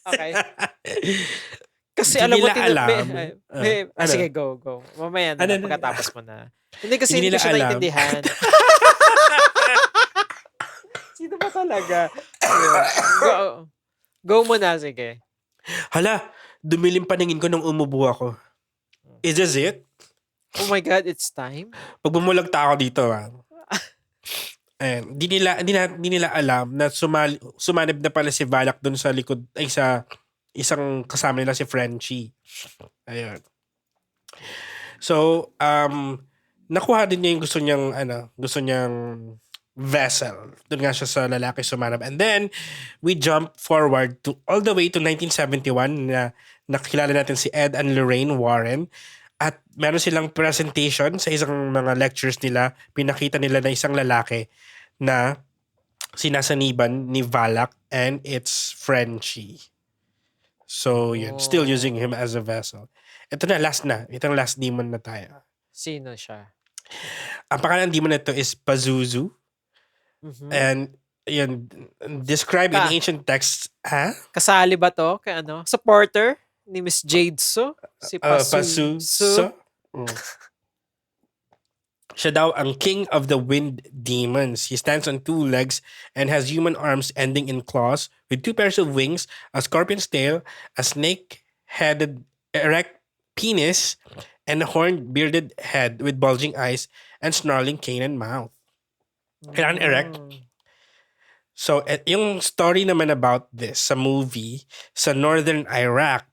Okay. Kasi Hindi alam mo, nila alam. Ano? sige, go. Mamaya na, Ano? pagkatapos mo na. Hindi kasi Hindi hindi ko nila siya alam. naintindihan. Sino ba talaga? Go mo na, sige. Hala, dumilim paningin ko nung umubo ako. Is this it? Oh my God, it's time? Pag bumulagta ako dito, di nila alam na sumanib na pala si Valak dun sa likod, ay sa isang kasama nila si Frenchie. Ayun. So, nakuha din niya yung gusto niyang vessel. Doon nga siya sa lalaki sumanib. And then, we jump forward to all the way to 1971 na nakilala natin si Ed and Lorraine Warren. At meron silang presentation sa isang mga lectures nila. Pinakita nila na isang lalaki na sinasaniban ni Valak and it's Frenchie. So, yun. Still using him as a vessel. Ito na, last na. Itong last demon na tayo. Sino siya? Ang pangalan ng demon na ito is Pazuzu. Mhm. And, yun, described in Ah. ancient texts. Ha? Kasali ba to? Kay ano? Supporter ni Miss Jade So? Si Pasu. Pazuzu. Siya daw ang king of the wind demons. He stands on two legs and has human arms ending in claws with two pairs of wings, a scorpion's tail, a snake-headed erect penis, and a horned bearded head with bulging eyes and snarling canine mouth. Kailangan erect. So, yung story naman about this sa movie, sa Northern Iraq,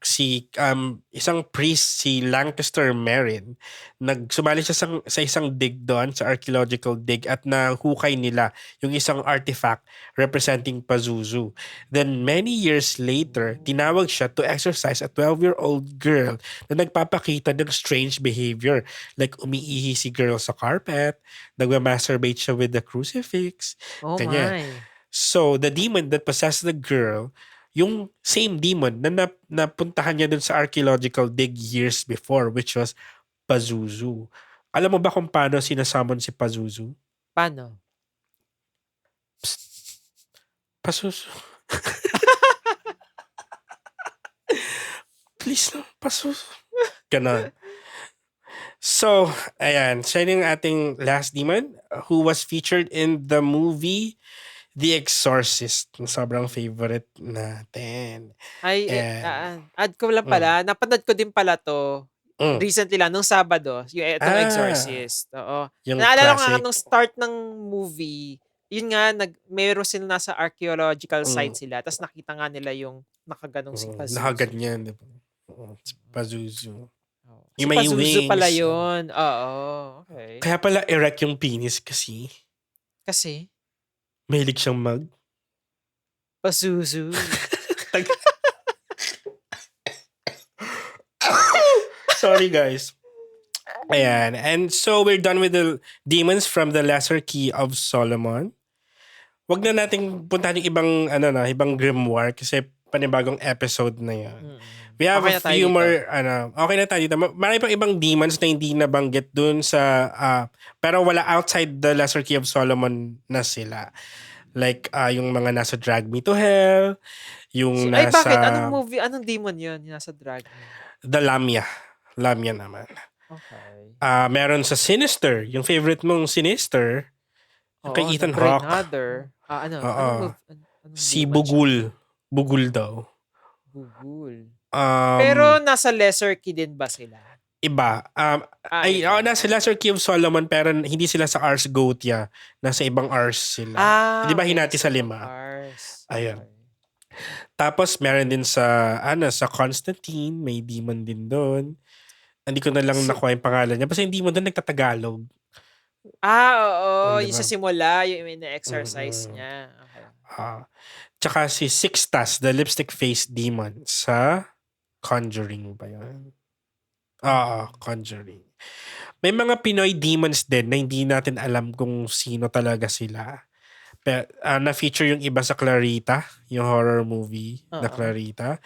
isang priest, si Lancaster Marin, nagsumali siya sa isang dig doon, sa archaeological dig, at nahukay nila yung isang artifact representing Pazuzu. Then, many years later, tinawag siya to exorcise a 12-year-old girl na nagpapakita ng strange behavior. Like, umiihi si girl sa carpet, nagmamasturbate siya with the crucifix, Oh ganyan. my. So, the demon that possessed the girl, yung same demon na napuntahan niya dun sa archaeological dig years before, which was Pazuzu. Alam mo ba kung paano sinasummon si Pazuzu? Paano? Pazuzu. Please lang, Pazuzu. Ganon. So, ayan. Siya yung ating last demon who was featured in the movie The Exorcist. Sobrang favorite natin. Ay, And- add ko lang pala. Napanood ko din pala to recently lang, nung Sabado. Yung itong Exorcist. Oo. Yung Naalala ko nga classic. nung start ng movie, yun nga, meron sila nasa archaeological site sila. Tapos nakita nga nila yung nakaganong si Pazuzu. Nakaganyan. Diba? Si Pazuzu. Oo. Si Yung may Pazuzu wings. pala yun. Oo. Okay. Kaya pala erect yung penis kasi Kasi, mahilig siyang Pazuzu. Sorry guys. Ayan. And so we're done with the demons from the Lesser Key of Solomon. Wag na nating puntahan yung ibang grimoire kasi panibagong episode na yan. We have Okay na a tayo few dito. more, okay na tayo dito. Marami pang ibang demons na hindi nabanggit dun sa, pero wala outside the Lesser Key of Solomon na sila. Like, yung mga nasa Drag Me to Hell, yung Ay, nasa... bakit? Anong demon yun? Yung nasa drag me? The Lamia. Lamia naman. Okay. Meron sa Sinister, yung favorite mong Sinister, Oo, kay Ethan Brain Hawke. Hunter. Ano? Oo. Anong Si demon siya? Bugul. Bugul daw. Bugul. Um, Pero nasa Lesser Key din ba sila? Iba. Nasa Lesser Key of Solomon pero hindi sila sa Ars Goetia. Nasa ibang Ars sila. Di ba okay. hinati sa So, 5? Ars. Ayun. Okay. Tapos meron din sa Constantine, may demon din doon. Hindi ko na lang nakuha yung pangalan niya. Basta yung demon doon nagtatagalog. Oo. Di Yung ba? sa simula, yung ina-exercise niya. Okay. Tsaka si Sixtus, the lipstick face demon sa Conjuring ba yun? Conjuring. May mga Pinoy demons din na hindi natin alam kung sino talaga sila. Pero, na-feature yung iba sa Clarita, yung horror movie na Clarita.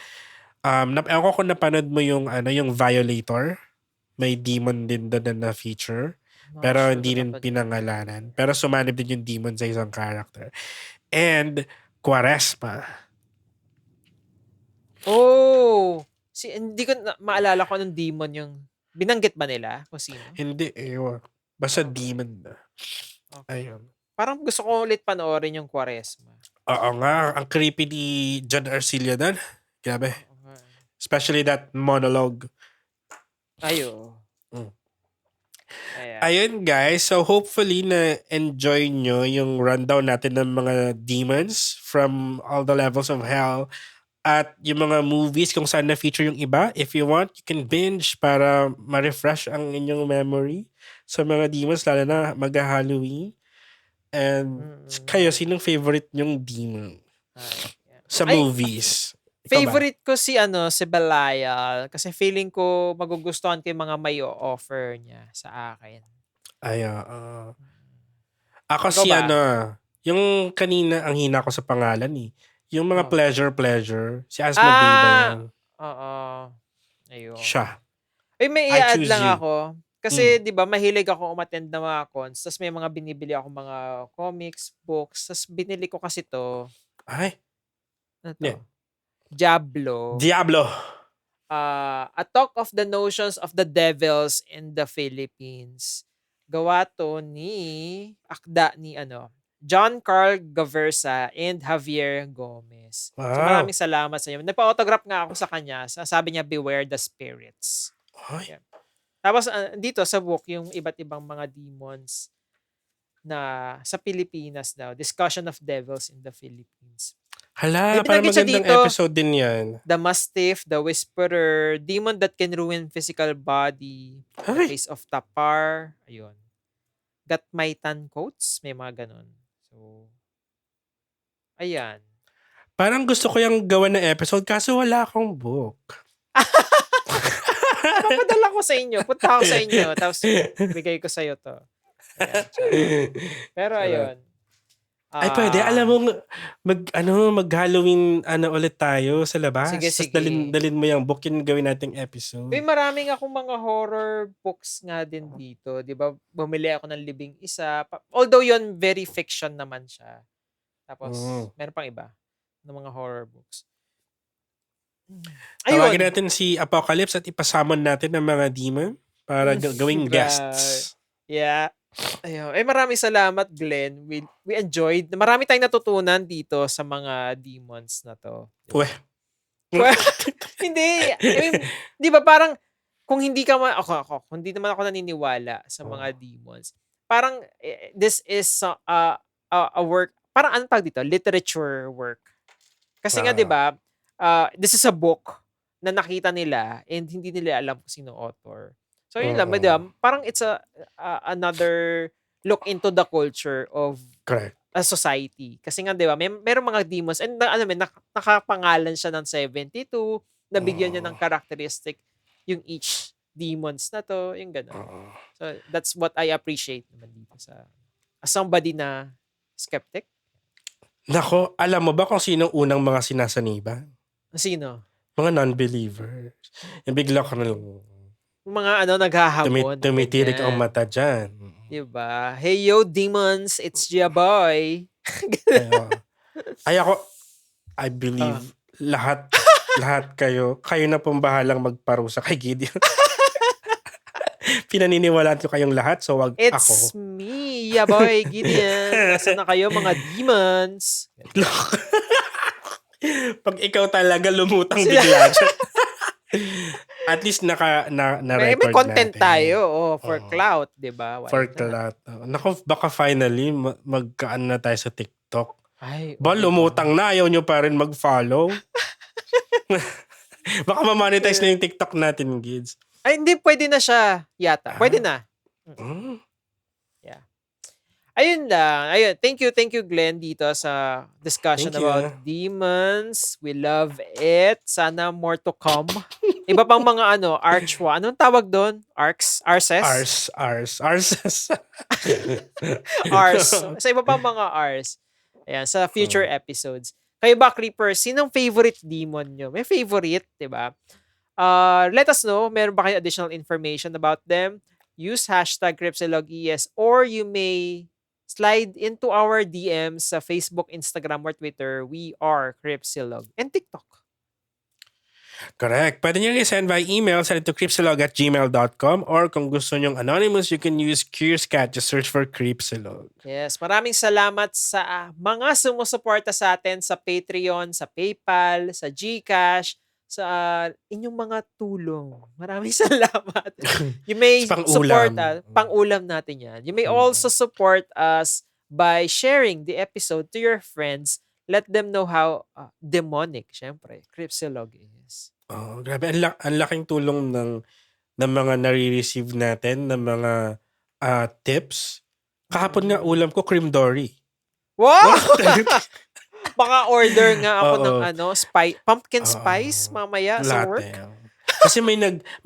Ewan ko kung napanood mo yung Violator. May demon din doon na feature. Pero Sure hindi rin pinangalanan. Pero sumanib din yung demon sa isang character. And Quaresma. Oh! Hindi ko maalala kung anong demon yung... Binanggit ba nila kung sino? Hindi, basta demon na. Okay. Ayun. Parang gusto ko ulit panoorin yung Quaresma. Oo nga, ang creepy ni John Arcilla doon. Grabe. Especially that monologue. Ayo. Ayun guys, so hopefully na-enjoy nyo yung rundown natin ng mga demons from all the levels of hell at yung mga movies kung saan na-feature yung iba. If you want, you can binge para ma-refresh ang inyong memory sa mga demons, lalo na mag-Halloween. And kayo, sinong favorite nyong demon sa movies? Favorite ko si Belial kasi feeling ko magugustuhan ko yung mga may offer niya sa akin. Ako si yung kanina ang hina ko sa pangalan yung mga pleasure, si Asmodee ba yan? Oo. Ayun. Siya. May i-add lang ako. Kasi, di ba, mahilig ako umattend ng mga cons. Tapos may mga binibili ako mga comics, books. Tapos binili ko kasi to. Ay. Ano to? Diablo. A Talk of the Notions of the Devils in the Philippines. Gawa to akda ni John Carl Gaversa and Javier Gomez. Wow. So maraming salamat sa inyo. Nagpa-autograph nga ako sa kanya. Sabi niya, beware the spirits. Yeah. Tapos dito sa book, yung iba't ibang mga demons na sa Pilipinas daw. Discussion of Devils in the Philippines. Hala, parang magandang episode din yan. The Mastiff, The Whisperer, Demon that can ruin physical body, The Face of Tapar, ayun. Gatmaitan Quotes, may mga ganun. So, ayan. Parang gusto ko yung gawa na episode kaso wala akong book. Papadala ko sa inyo. Punta ako sa inyo. Tapos, bigay ko sa'yo to. Ayan, pero ayun. Ay, pwede. Alam mo, mag-Halloween ulit tayo sa labas. Sige. Dalin mo yung book yung gawin nating episode. Maraming akong mga horror books nga din dito. Di ba? Bumili ako ng Libing Isa. Although yun, very fiction naman siya. Tapos, meron pang iba ng mga horror books. Ayun. Tawagin natin si Apocalypse at ipasamon natin ng mga demon para gawing guests. Yeah. Ayun. Maraming salamat, Glenn. We enjoyed. Marami tayong natutunan dito sa mga demons na to. Hindi. Di ba parang kung hindi ka ako, hindi naman ako naniniwala sa mga demons. Parang this is a work, parang ano tawag dito? Literature work. Kasi nga, di ba, this is a book na nakita nila and hindi nila alam kung sino author. So, yun lang. Diba? Parang it's another look into the culture of a society. Kasi nga, di ba, merong mga demons and nakapangalan siya ng 72, nabigyan niya ng characteristic yung each demons na to, yung gano'n. So, that's what I appreciate naman dito sa somebody na skeptic. Nako, alam mo ba kung sino unang mga sinasaniba? Sino? Mga non-believers. Yung bigla ko na mga naghahamon. Tumitirik ang mata dyan. Diba? Hey, yo, demons, it's your boy. I believe lahat kayo na pong bahalang magparusa kay Gideon. Pinaniniwalaan ko kayong lahat, so wag it's ako. It's me, ya boy, Gideon. Nasaan na kayo, mga demons? Pag ikaw talaga lumutang bigla dyan. At least May na-record content natin. tayo, for Oo. clout, 'di ba? Why For not? clout. Naku, baka finally magkaan na tayo sa TikTok. Ay, Ba, di ba? lumutang na. Ayaw nyo pa rin mag-follow. Baka ma-monetize na yung TikTok natin, kids. Ay, hindi, pwede na siya yata. Pwede na. Mm. Ayun lang. Ayun. Thank you, Glenn, dito sa discussion Thank you. about demons. We love it. Sana more to come. Iba pang mga archwa. Anong tawag doon? Arses? Arses. Ars. Sa iba pang mga Rs. Ayan, sa future episodes. Kayo ba, Creepers? Sinong favorite demon nyo? May favorite, di ba? Let us know. Meron ba kayo additional information about them? Use hashtag CryptSilogES or you may slide into our DMs sa Facebook, Instagram, or Twitter. We are CryptSilog. And TikTok. Correct. Pwede nyo rin send by email. Send it to creepsilog@gmail.com or kung gusto nyong anonymous, you can use Curious Cat. Just search for Creepsilog. Yes, maraming salamat sa mga sumusuporta sa atin sa Patreon, sa PayPal, sa GCash, sa inyong mga tulong. Maraming salamat. You may Sa pang-ulam. support us. Pang-ulam natin yan. You may also support us by sharing the episode to your friends. Let them know how demonic, syempre, CryptSilog is. Oh, grabe. Ang laking tulong ng mga nare-receive natin, ng mga tips. Kahapon nga ulam ko, cream dory. Wow! Baka order nga ako Oo. ng pumpkin spice mamaya sa work. Latte. Kasi may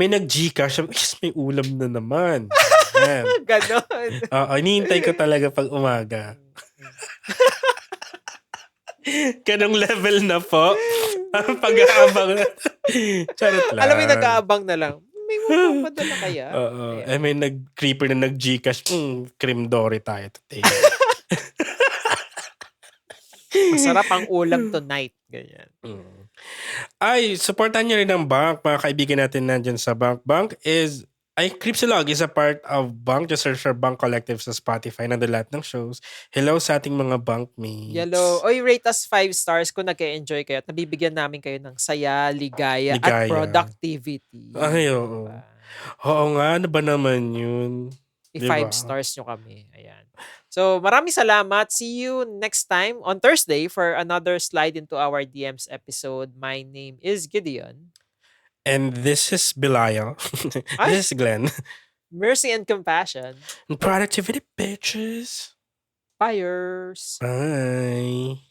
nag-Gcash. Yes, may ulam na naman. Yan. Ganon. Hinihintay ko talaga pag umaga. Ganong level na po. Ang pag-aabang. Charot lang. Alam mo yung nag-aabang na lang. May mapapadala kaya? Oo. Ayan. May nag-creeper na nag-Gcash. Cream dory tayo today. Masarap ang ulam tonight. Ganyan. Ay, supportan nyo rin ang bank. Mga kaibigan natin nandyan sa bank. CryptSilog is a part of bank. Just search for Bank Collective sa Spotify. Nandun lahat ng shows. Hello sa ating mga bankmates. Yellow. Oy, rate us 5 stars kung nag-enjoy kayo at nabibigyan namin kayo ng saya, ligaya, at Ligaya. productivity. Ay, oo. Diba? Oo nga, ano ba naman yun? I-5 stars nyo kami. Ayan. So, maraming salamat. See you next time on Thursday for another slide into our DMs episode. My name is Gideon. And this is Belial. Ay. This is Glenn. Mercy and compassion. And productivity, bitches. Fires. Bye.